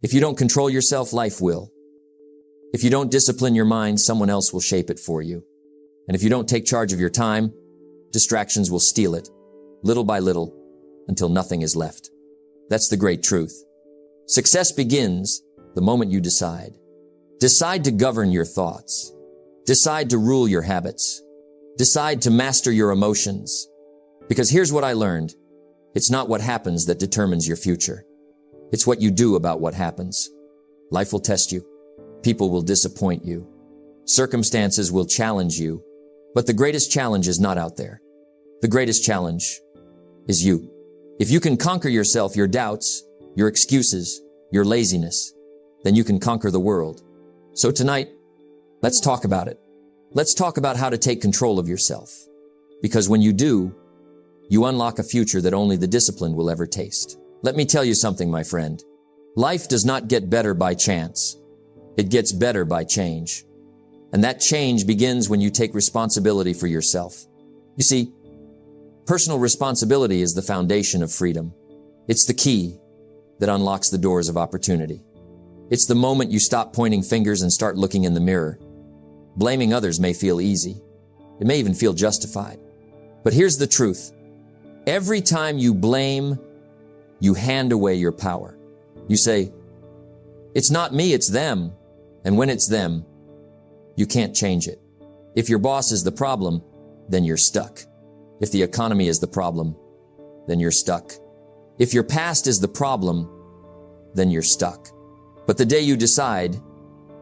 If you don't control yourself, life will. If you don't discipline your mind, someone else will shape it for you. And if you don't take charge of your time, distractions will steal it, little by little, until nothing is left. That's the great truth. Success begins the moment you decide. Decide to govern your thoughts. Decide to rule your habits. Decide to master your emotions. Because here's what I learned. It's not what happens that determines your future. It's what you do about what happens. Life will test you. People will disappoint you. Circumstances will challenge you. But the greatest challenge is not out there. The greatest challenge is you. If you can conquer yourself, your doubts, your excuses, your laziness, then you can conquer the world. So tonight, let's talk about it. Let's talk about how to take control of yourself. Because when you do, you unlock a future that only the disciplined will ever taste. Let me tell you something, my friend. Life does not get better by chance. It gets better by change. And that change begins when you take responsibility for yourself. You see, personal responsibility is the foundation of freedom. It's the key that unlocks the doors of opportunity. It's the moment you stop pointing fingers and start looking in the mirror. Blaming others may feel easy. It may even feel justified. But here's the truth. Every time you blame, you hand away your power. You say, it's not me, it's them. And when it's them, you can't change it. If your boss is the problem, then you're stuck. If the economy is the problem, then you're stuck. If your past is the problem, then you're stuck. But the day you decide,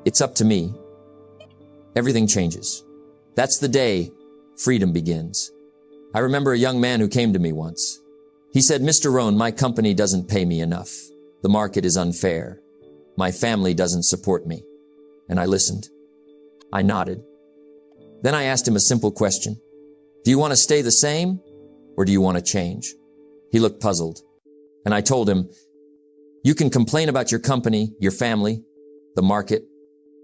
it's up to me, everything changes. That's the day freedom begins. I remember a young man who came to me once. He said, Mr. Rohn, my company doesn't pay me enough. The market is unfair. My family doesn't support me. And I listened. I nodded. Then I asked him a simple question. Do you want to stay the same or do you want to change? He looked puzzled. And I told him, you can complain about your company, your family, the market,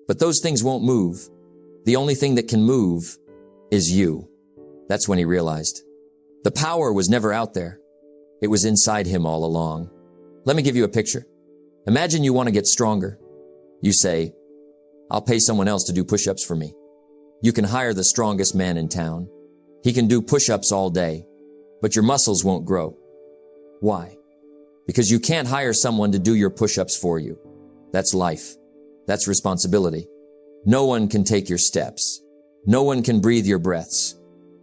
but those things won't move. The only thing that can move is you. That's when he realized. The power was never out there. It was inside him all along. Let me give you a picture. Imagine you want to get stronger. You say, I'll pay someone else to do push-ups for me. You can hire the strongest man in town. He can do push-ups all day, but your muscles won't grow. Why? Because you can't hire someone to do your push-ups for you. That's life. That's responsibility. No one can take your steps. No one can breathe your breaths.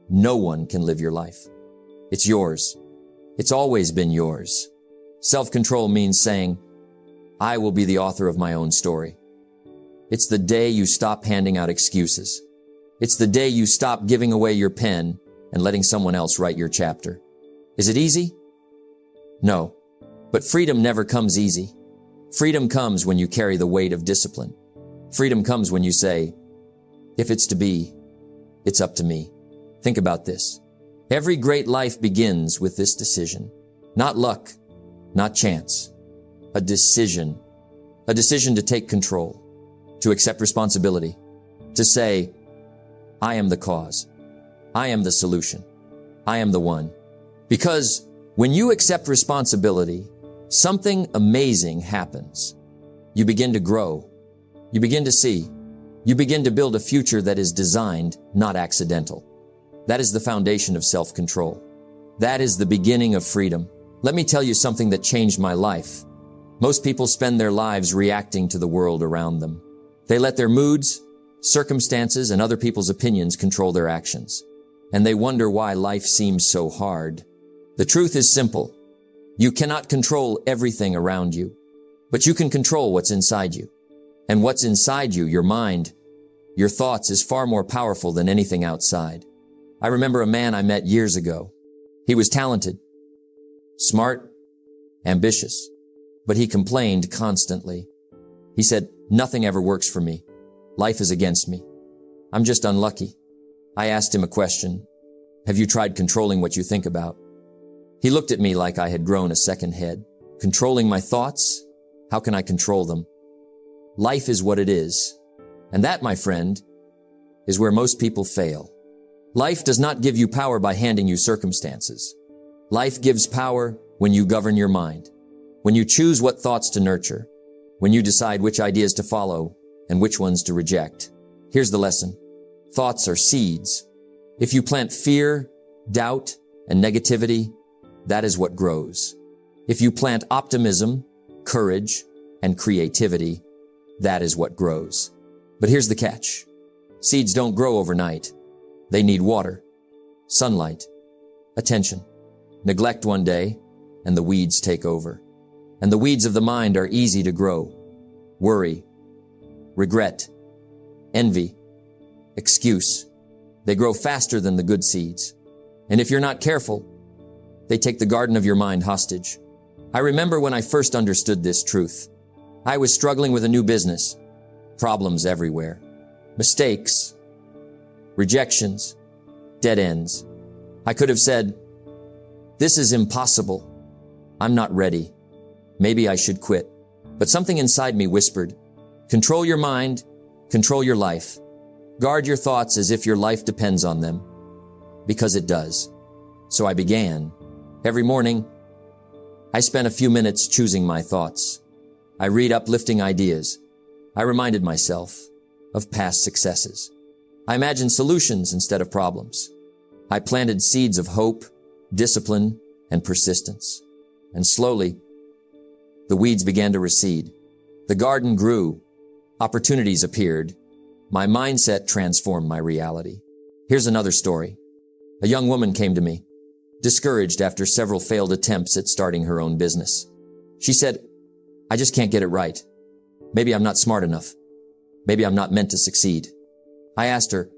No one can live your life. It's yours. It's always been yours. Self-control means saying, I will be the author of my own story. It's the day you stop handing out excuses. It's the day you stop giving away your pen and letting someone else write your chapter. Is it easy? No. But freedom never comes easy. Freedom comes when you carry the weight of discipline. Freedom comes when you say, if it's to be, it's up to me. Think about this. Every great life begins with this decision. Not luck, not chance. A decision. A decision to take control, to accept responsibility, to say, I am the cause. I am the solution. I am the one. Because when you accept responsibility, something amazing happens. You begin to grow. You begin to see. You begin to build a future that is designed, not accidental. That is the foundation of self-control. That is the beginning of freedom. Let me tell you something that changed my life. Most people spend their lives reacting to the world around them. They let their moods, circumstances, and other people's opinions control their actions. And they wonder why life seems so hard. The truth is simple. You cannot control everything around you, but you can control what's inside you. And what's inside you, your mind, your thoughts, is far more powerful than anything outside. I remember a man I met years ago. He was talented, smart, ambitious, but he complained constantly. He said, nothing ever works for me. Life is against me. I'm just unlucky. I asked him a question. Have you tried controlling what you think about? He looked at me like I had grown a second head. Controlling my thoughts? How can I control them? Life is what it is. And that, my friend, is where most people fail. Life does not give you power by handing you circumstances. Life gives power when you govern your mind. when you choose what thoughts to nurture, when you decide which ideas to follow and which ones to reject. Here's the lesson. Thoughts are seeds. If you plant fear, doubt, and negativity, that is what grows. If you plant optimism, courage, and creativity, that is what grows. But here's the catch. Seeds don't grow overnight. They need water, sunlight, attention. Neglect one day, and the weeds take over. And the weeds of the mind are easy to grow. Worry, regret, envy, excuse. They grow faster than the good seeds. And if you're not careful, they take the garden of your mind hostage. I remember when I first understood this truth. I was struggling with a new business. Problems everywhere. Mistakes, rejections, dead ends. I could have said, "This is impossible. I'm not ready. Maybe I should quit." But something inside me whispered, "Control your mind, control your life. Guard your thoughts as if your life depends on them." Because it does. So I began. Every morning, I spent a few minutes choosing my thoughts. I read uplifting ideas. I reminded myself of past successes. I imagined solutions instead of problems. I planted seeds of hope, discipline, and persistence. And slowly, the weeds began to recede. The garden grew. Opportunities appeared. My mindset transformed my reality. Here's another story. A young woman came to me, discouraged after several failed attempts at starting her own business. She said, "I just can't get it right. Maybe I'm not smart enough. Maybe I'm not meant to succeed." I asked her,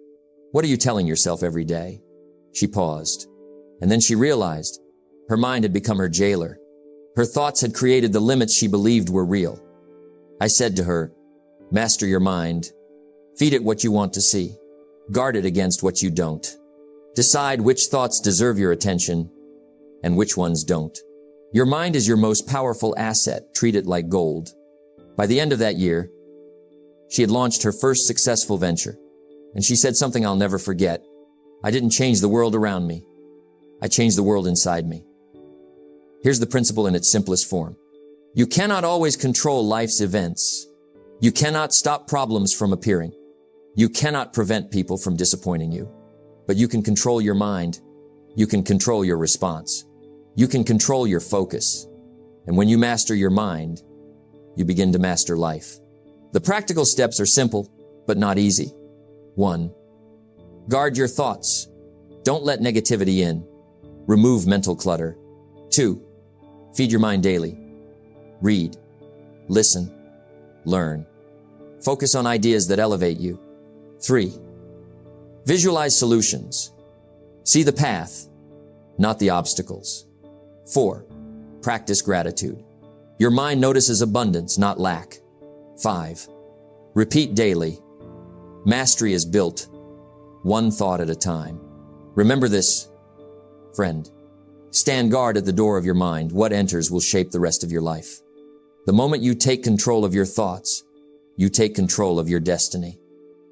"What are you telling yourself every day?" She paused, and then she realized her mind had become her jailer. Her thoughts had created the limits she believed were real. I said to her, "Master your mind. Feed it what you want to see. Guard it against what you don't. Decide which thoughts deserve your attention and which ones don't. Your mind is your most powerful asset. Treat it like gold." By the end of that year, she had launched her first successful venture, and she said something I'll never forget. "I didn't change the world around me. I changed the world inside me." Here's the principle in its simplest form. You cannot always control life's events. You cannot stop problems from appearing. You cannot prevent people from disappointing you. But you can control your mind. You can control your response. You can control your focus. And when you master your mind, you begin to master life. The practical steps are simple, but not easy. 1. Guard your thoughts. Don't let negativity in. Remove mental clutter. 2. Feed your mind daily. Read, listen, learn. Focus on ideas that elevate you. 3. Visualize solutions. See the path, not the obstacles. 4. Practice gratitude. Your mind notices abundance, not lack. 5. Repeat daily. Mastery is built one thought at a time. Remember this, friend. Stand guard at the door of your mind. What enters will shape the rest of your life. The moment you take control of your thoughts, you take control of your destiny.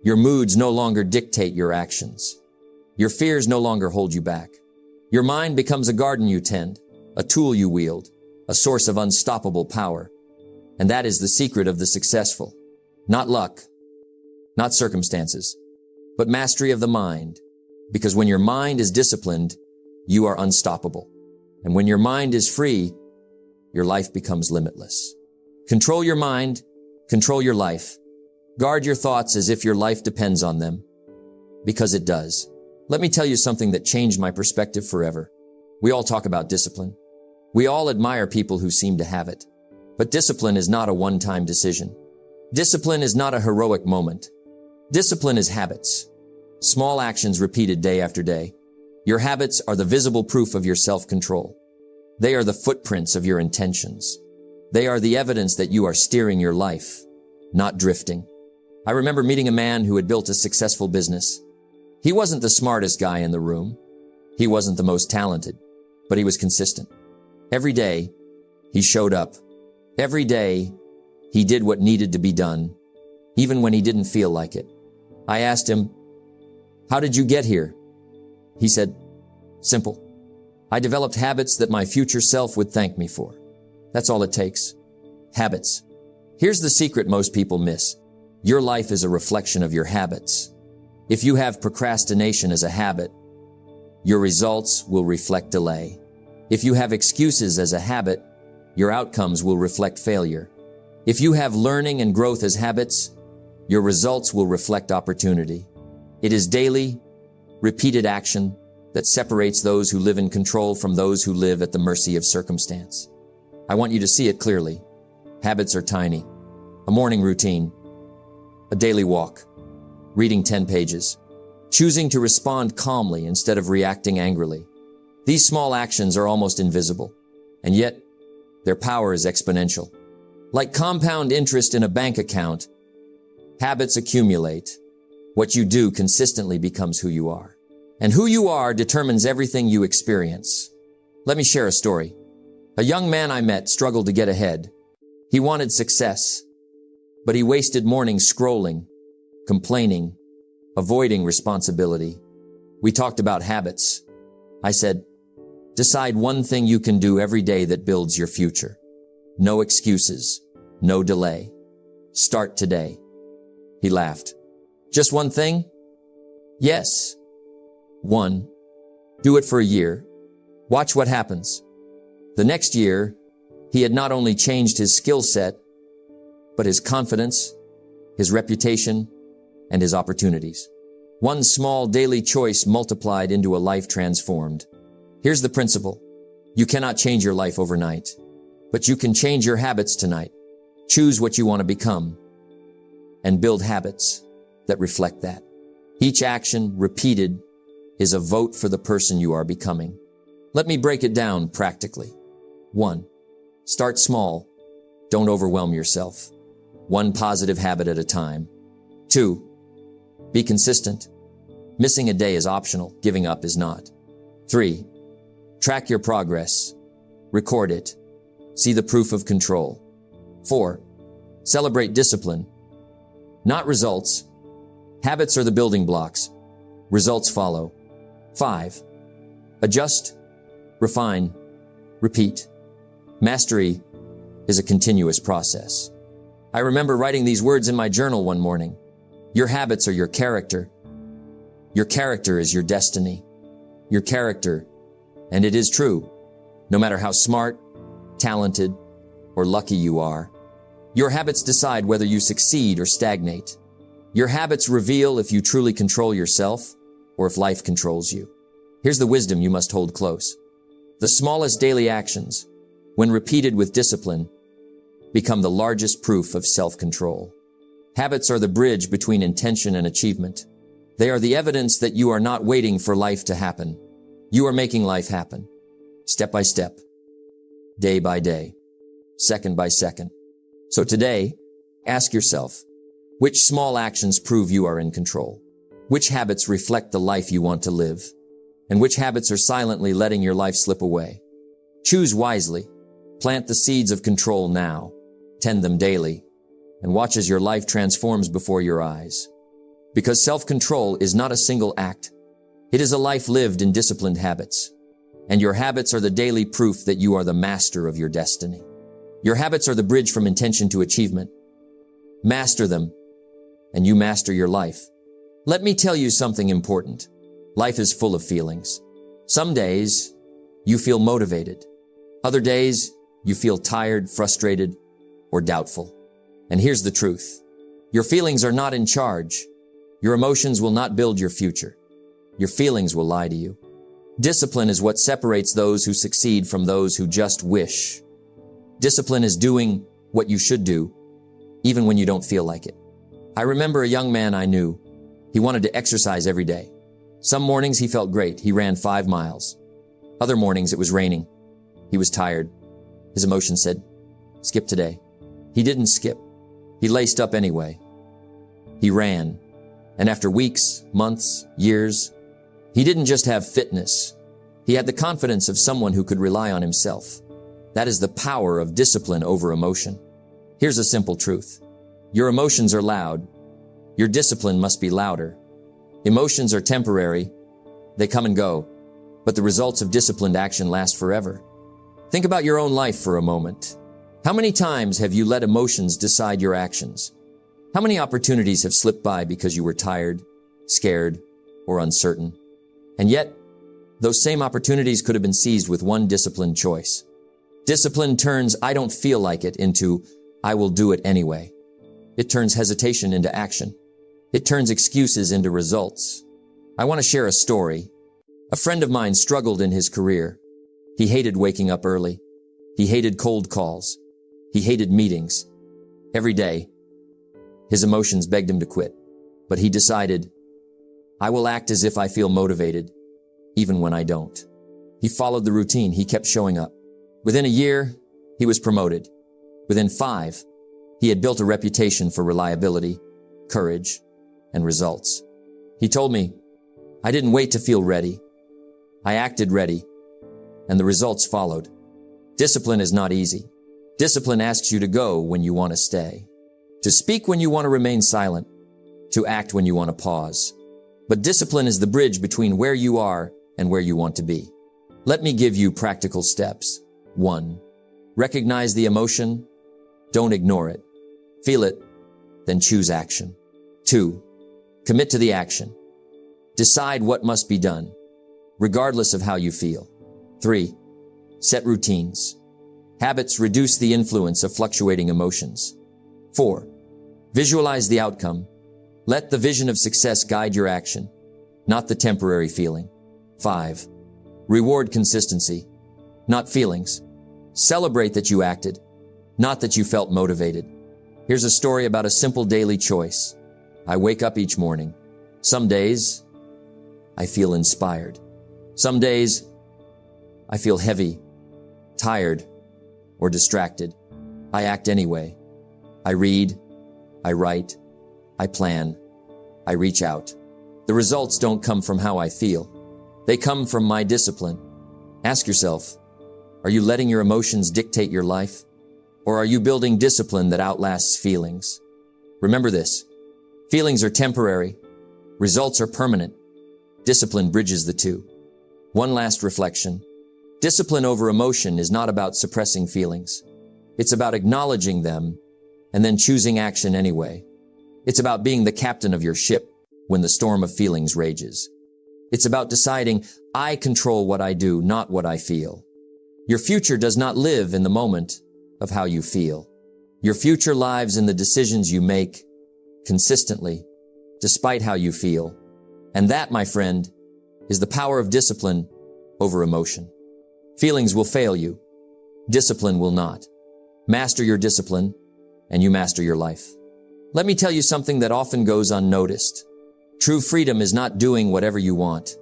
Your moods no longer dictate your actions. Your fears no longer hold you back. Your mind becomes a garden you tend, a tool you wield, a source of unstoppable power. And that is the secret of the successful. Not luck, not circumstances, but mastery of the mind. Because when your mind is disciplined, you are unstoppable. And when your mind is free, your life becomes limitless. Control your mind, control your life. Guard your thoughts as if your life depends on them, because it does. Let me tell you something that changed my perspective forever. We all talk about discipline. We all admire people who seem to have it. But discipline is not a one-time decision. Discipline is not a heroic moment. Discipline is habits. Small actions repeated day after day. Your habits are the visible proof of your self-control. They are the footprints of your intentions. They are the evidence that you are steering your life, not drifting. I remember meeting a man who had built a successful business. He wasn't the smartest guy in the room. He wasn't the most talented, but he was consistent. Every day, he showed up. Every day, he did what needed to be done, even when he didn't feel like it. I asked him, "How did you get here?" He said, "Simple. I developed habits that my future self would thank me for." That's all it takes. Habits. Here's the secret most people miss. Your life is a reflection of your habits. If you have procrastination as a habit, your results will reflect delay. If you have excuses as a habit, your outcomes will reflect failure. If you have learning and growth as habits, your results will reflect opportunity. It is daily, repeated action that separates those who live in control from those who live at the mercy of circumstance. I want you to see it clearly. Habits are tiny. A morning routine, a daily walk, reading 10 pages, choosing to respond calmly instead of reacting angrily. These small actions are almost invisible, and yet their power is exponential. Like compound interest in a bank account, habits accumulate. What you do consistently becomes who you are. And who you are determines everything you experience. Let me share a story. A young man I met struggled to get ahead. He wanted success, but he wasted mornings scrolling, complaining, avoiding responsibility. We talked about habits. I said, decide one thing you can do every day that builds your future. No excuses, no delay. Start today. He laughed. Just one thing? Yes. One. Do it for a year. Watch what happens. The next year, he had not only changed his skill set, but his confidence, his reputation, and his opportunities. One small daily choice multiplied into a life transformed. Here's the principle. You cannot change your life overnight, but you can change your habits tonight. Choose what you want to become and build habits that reflect that. Each action repeated is a vote for the person you are becoming. Let me break it down practically. 1. Start small. Don't overwhelm yourself. One positive habit at a time. 2. Be consistent. Missing a day is optional. Giving up is not. 3. Track your progress. Record it. See the proof of control. 4. Celebrate discipline, not results. Habits are the building blocks. Results follow. 5. Adjust, refine, repeat. Mastery is a continuous process. I remember writing these words in my journal one morning. Your habits are your character. Your character is your destiny. Your character, and it is true, no matter how smart, talented, or lucky you are. Your habits decide whether you succeed or stagnate. Your habits reveal if you truly control yourself or if life controls you. Here's the wisdom you must hold close. The smallest daily actions, when repeated with discipline, become the largest proof of self-control. Habits are the bridge between intention and achievement. They are the evidence that you are not waiting for life to happen. You are making life happen, step by step, day by day, second by second. So today, ask yourself, which small actions prove you are in control? Which habits reflect the life you want to live? And which habits are silently letting your life slip away? Choose wisely. Plant the seeds of control now. Tend them daily. And watch as your life transforms before your eyes. Because self-control is not a single act. It is a life lived in disciplined habits. And your habits are the daily proof that you are the master of your destiny. Your habits are the bridge from intention to achievement. Master them, and you master your life. Let me tell you something important. Life is full of feelings. Some days, you feel motivated. Other days, you feel tired, frustrated, or doubtful. And here's the truth. Your feelings are not in charge. Your emotions will not build your future. Your feelings will lie to you. Discipline is what separates those who succeed from those who just wish. Discipline is doing what you should do, even when you don't feel like it. I remember a young man I knew. He wanted to exercise every day. Some mornings he felt great. He ran 5 miles. Other mornings it was raining. He was tired. His emotions said, skip today. He didn't skip. He laced up anyway. He ran. And after weeks, months, years, he didn't just have fitness. He had the confidence of someone who could rely on himself. That is the power of discipline over emotion. Here's a simple truth. Your emotions are loud. Your discipline must be louder. Emotions are temporary. They come and go. But the results of disciplined action last forever. Think about your own life for a moment. How many times have you let emotions decide your actions? How many opportunities have slipped by because you were tired, scared, or uncertain? And yet, those same opportunities could have been seized with one disciplined choice. Discipline turns "I don't feel like it" into "I will do it anyway." It turns hesitation into action. It turns excuses into results. I want to share a story. A friend of mine struggled in his career. He hated waking up early. He hated cold calls. He hated meetings. Every day, his emotions begged him to quit. But he decided, "I will act as if I feel motivated, even when I don't." He followed the routine. He kept showing up. Within a year, he was promoted. Within 5, he had built a reputation for reliability, courage, and results. He told me, "I didn't wait to feel ready. I acted ready, and the results followed." Discipline is not easy. Discipline asks you to go when you want to stay, to speak when you want to remain silent, to act when you want to pause. But discipline is the bridge between where you are and where you want to be. Let me give you practical steps. 1. Recognize the emotion. Don't ignore it. Feel it, then choose action. 2. Commit to the action. Decide what must be done, regardless of how you feel. 3. Set routines. Habits reduce the influence of fluctuating emotions. 4. Visualize the outcome. Let the vision of success guide your action, not the temporary feeling. 5. Reward consistency, not feelings. Celebrate that you acted, not that you felt motivated. Here's a story about a simple daily choice. I wake up each morning. Some days, I feel inspired. Some days, I feel heavy, tired, or distracted. I act anyway. I read, I write, I plan, I reach out. The results don't come from how I feel. They come from my discipline. Ask yourself, are you letting your emotions dictate your life? Or are you building discipline that outlasts feelings? Remember this. Feelings are temporary. Results are permanent. Discipline bridges the two. One last reflection. Discipline over emotion is not about suppressing feelings. It's about acknowledging them and then choosing action anyway. It's about being the captain of your ship when the storm of feelings rages. It's about deciding, I control what I do, not what I feel. Your future does not live in the moment of how you feel. Your future lives in the decisions you make consistently, despite how you feel. And that, my friend, is the power of discipline over emotion. Feelings will fail you. Discipline will not. Master your discipline, and you master your life. Let me tell you something that often goes unnoticed. True freedom is not doing whatever you want.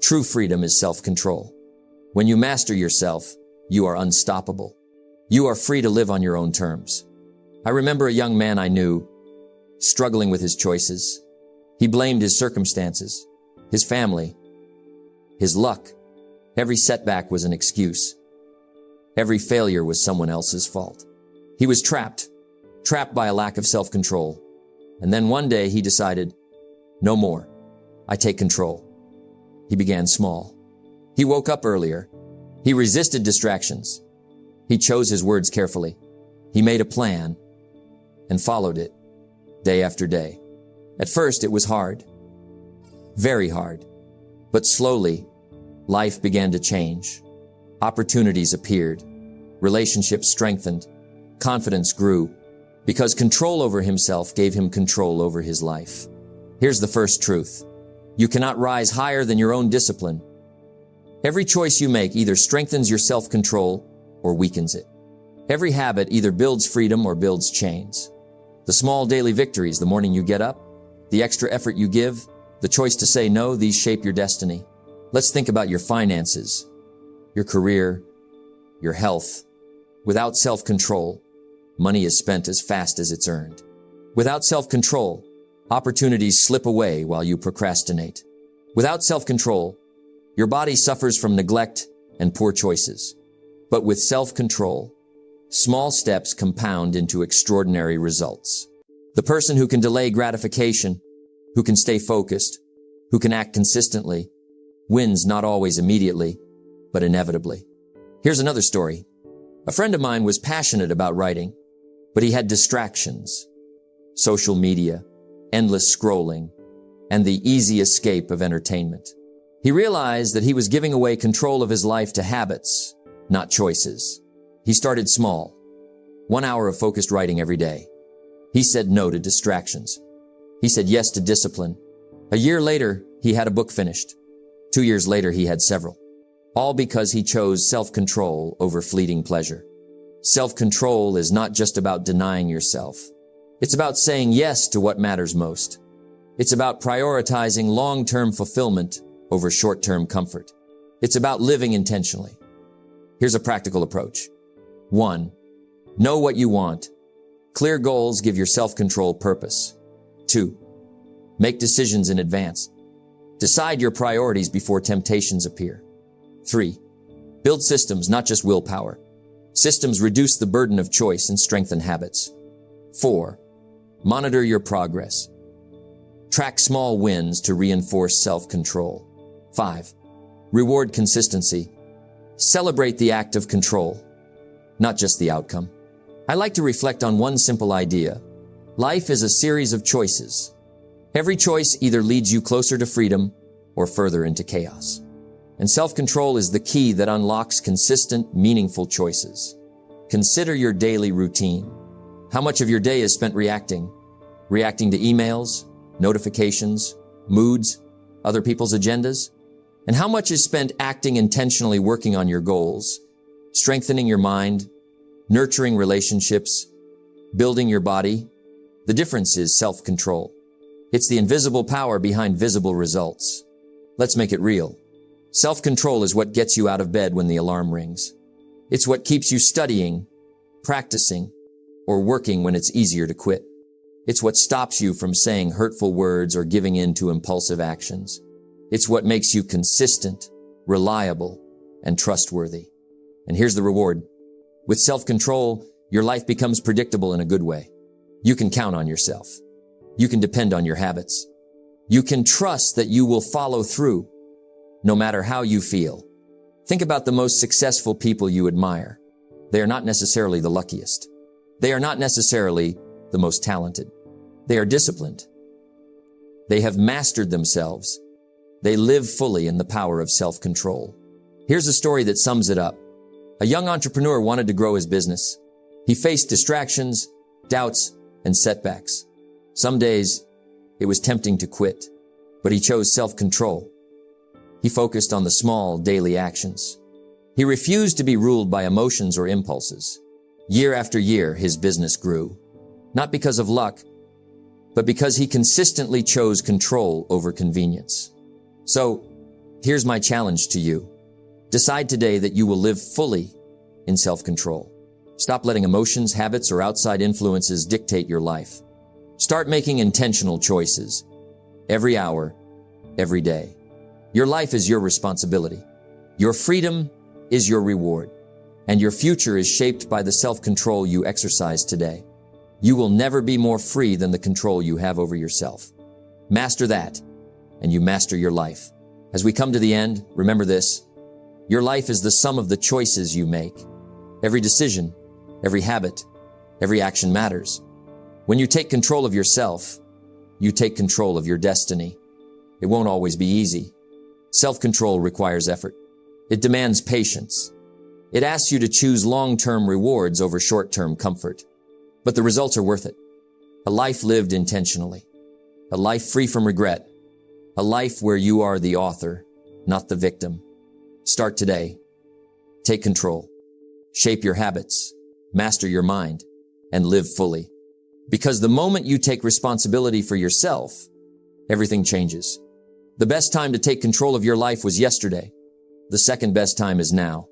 True freedom is self-control. When you master yourself, you are unstoppable. You are free to live on your own terms. I remember a young man I knew struggling with his choices. He blamed his circumstances, his family, his luck. Every setback was an excuse. Every failure was someone else's fault. He was trapped by a lack of self-control. And then one day he decided, no more. I take control. He began small. He woke up earlier. He resisted distractions. He chose his words carefully. He made a plan and followed it day after day. At first, it was hard, very hard, but slowly, life began to change. Opportunities appeared. Relationships strengthened. Confidence grew because control over himself gave him control over his life. Here's the first truth. You cannot rise higher than your own discipline. Every choice you make either strengthens your self-control or weakens it. Every habit either builds freedom or builds chains. The small daily victories, the morning you get up, the extra effort you give, the choice to say no, these shape your destiny. Let's think about your finances, your career, your health. Without self-control, money is spent as fast as it's earned. Without self-control, opportunities slip away while you procrastinate. Without self-control, your body suffers from neglect and poor choices. But with self-control, small steps compound into extraordinary results. The person who can delay gratification, who can stay focused, who can act consistently, wins not always immediately, but inevitably. Here's another story. A friend of mine was passionate about writing, but he had distractions, social media, endless scrolling, and the easy escape of entertainment. He realized that he was giving away control of his life to habits, not choices. He started small, 1 hour of focused writing every day. He said no to distractions. He said yes to discipline. A year later, he had a book finished. 2 years later, he had several. All because he chose self-control over fleeting pleasure. Self-control is not just about denying yourself. It's about saying yes to what matters most. It's about prioritizing long-term fulfillment over short-term comfort. It's about living intentionally. Here's a practical approach. 1. Know what you want. Clear goals give your self-control purpose. 2. Make decisions in advance. Decide your priorities before temptations appear. 3. Build systems, not just willpower. Systems reduce the burden of choice and strengthen habits. 4. Monitor your progress. Track small wins to reinforce self-control. 5. Reward consistency. Celebrate the act of control, not just the outcome. I like to reflect on one simple idea. Life is a series of choices. Every choice either leads you closer to freedom or further into chaos. And self-control is the key that unlocks consistent, meaningful choices. Consider your daily routine. How much of your day is spent reacting? Reacting to emails, notifications, moods, other people's agendas? And how much is spent acting intentionally, working on your goals, strengthening your mind, nurturing relationships, building your body? The difference is self-control. It's the invisible power behind visible results. Let's make it real. Self-control is what gets you out of bed when the alarm rings. It's what keeps you studying, practicing, or working when it's easier to quit. It's what stops you from saying hurtful words or giving in to impulsive actions. It's what makes you consistent, reliable, and trustworthy. And here's the reward. With self-control, your life becomes predictable in a good way. You can count on yourself. You can depend on your habits. You can trust that you will follow through, no matter how you feel. Think about the most successful people you admire. They are not necessarily the luckiest. They are not necessarily the most talented. They are disciplined. They have mastered themselves. They live fully in the power of self-control. Here's a story that sums it up. A young entrepreneur wanted to grow his business. He faced distractions, doubts, and setbacks. Some days, it was tempting to quit, but he chose self-control. He focused on the small daily actions. He refused to be ruled by emotions or impulses. Year after year, his business grew. Not because of luck, but because he consistently chose control over convenience. So, here's my challenge to you. Decide today that you will live fully in self-control. Stop letting emotions, habits, or outside influences dictate your life. Start making intentional choices. Every hour, every day. Your life is your responsibility. Your freedom is your reward. And your future is shaped by the self-control you exercise today. You will never be more free than the control you have over yourself. Master that, and you master your life. As we come to the end, remember this. Your life is the sum of the choices you make. Every decision, every habit, every action matters. When you take control of yourself, you take control of your destiny. It won't always be easy. Self-control requires effort. It demands patience. It asks you to choose long-term rewards over short-term comfort. But the results are worth it. A life lived intentionally. A life free from regret. A life where you are the author, not the victim. Start today. Take control. Shape your habits. Master your mind. And live fully. Because the moment you take responsibility for yourself, everything changes. The best time to take control of your life was yesterday. The second best time is now.